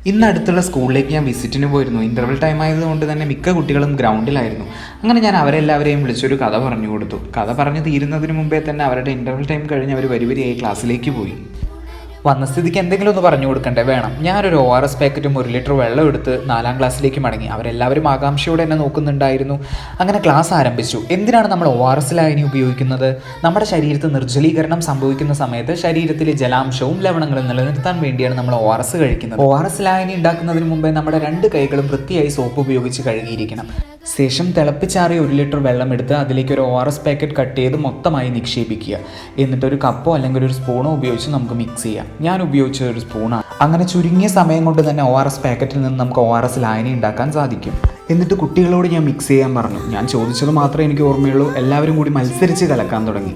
ഇന്ന് അടുത്തുള്ള സ്കൂളിലേക്ക് ഞാൻ വിസിറ്റിന് പോയിരുന്നു. ഇൻ്റർവൽ ടൈം ആയതുകൊണ്ട് തന്നെ മിക്ക കുട്ടികളും ഗ്രൗണ്ടിലായിരുന്നു. അങ്ങനെ ഞാൻ അവരെല്ലാവരെയും വിളിച്ചൊരു കഥ പറഞ്ഞു കൊടുത്തു. കഥ പറഞ്ഞു തീരുന്നതിന് മുമ്പേ തന്നെ അവരുടെ ഇൻ്റർവൽ ടൈം കഴിഞ്ഞ് അവർ വരിവരിയായി ക്ലാസ്സിലേക്ക് പോയി. വന്ന സ്ഥിതിക്ക് എന്തെങ്കിലും ഒന്ന് പറഞ്ഞു കൊടുക്കണ്ടേ? വേണം. ഞാനൊരു ORS പാക്കറ്റും 1 ലിറ്റർ വെള്ളം എടുത്ത് 4ാം ക്ലാസ്സിലേക്ക് മടങ്ങി. അവരെല്ലാവരും ആകാംക്ഷയോടെ എന്നെ നോക്കുന്നുണ്ടായിരുന്നു. അങ്ങനെ ക്ലാസ് ആരംഭിച്ചു. എന്തിനാണ് നമ്മൾ ORS ലായനി ഉപയോഗിക്കുന്നത്? നമ്മുടെ ശരീരത്തിൽ നിർജ്ജലീകരണം സംഭവിക്കുന്ന സമയത്ത് ശരീരത്തിലെ ജലാംശവും ലവണങ്ങളും നിലനിർത്താൻ വേണ്ടിയാണ് നമ്മൾ ORS കഴിക്കുന്നത്. ORS ലായനി ഉണ്ടാക്കുന്നതിന് മുമ്പേ നമ്മുടെ 2 കൈകളും വൃത്തിയായി സോപ്പ് ഉപയോഗിച്ച് കഴുകിയിരിക്കണം. ശേഷം തിളപ്പിച്ചാറിയ 1 ലിറ്റർ വെള്ളം എടുത്ത് അതിലേക്ക് ഒരു ORS പാക്കറ്റ് കട്ട് ചെയ്ത് മൊത്തമായി നിക്ഷേപിക്കുക. എന്നിട്ട് ഒരു കപ്പോ അല്ലെങ്കിൽ ഒരു സ്പൂണോ ഉപയോഗിച്ച് നമുക്ക് മിക്സ് ചെയ്യാം. ഞാൻ ഉപയോഗിച്ച ഒരു സ്പൂണാണ്. അങ്ങനെ ചുരുങ്ങിയ സമയം കൊണ്ട് തന്നെ ORS പാക്കറ്റിൽ നിന്ന് നമുക്ക് ORS ലായനി ഉണ്ടാക്കാൻ സാധിക്കും. എന്നിട്ട് കുട്ടികളോട് ഞാൻ മിക്സ് ചെയ്യാൻ പറഞ്ഞു. ഞാൻ ചോദിച്ചത് മാത്രമേ എനിക്ക് ഓർമ്മയുള്ളൂ. എല്ലാവരും കൂടി മത്സരിച്ച് കലക്കാൻ തുടങ്ങി.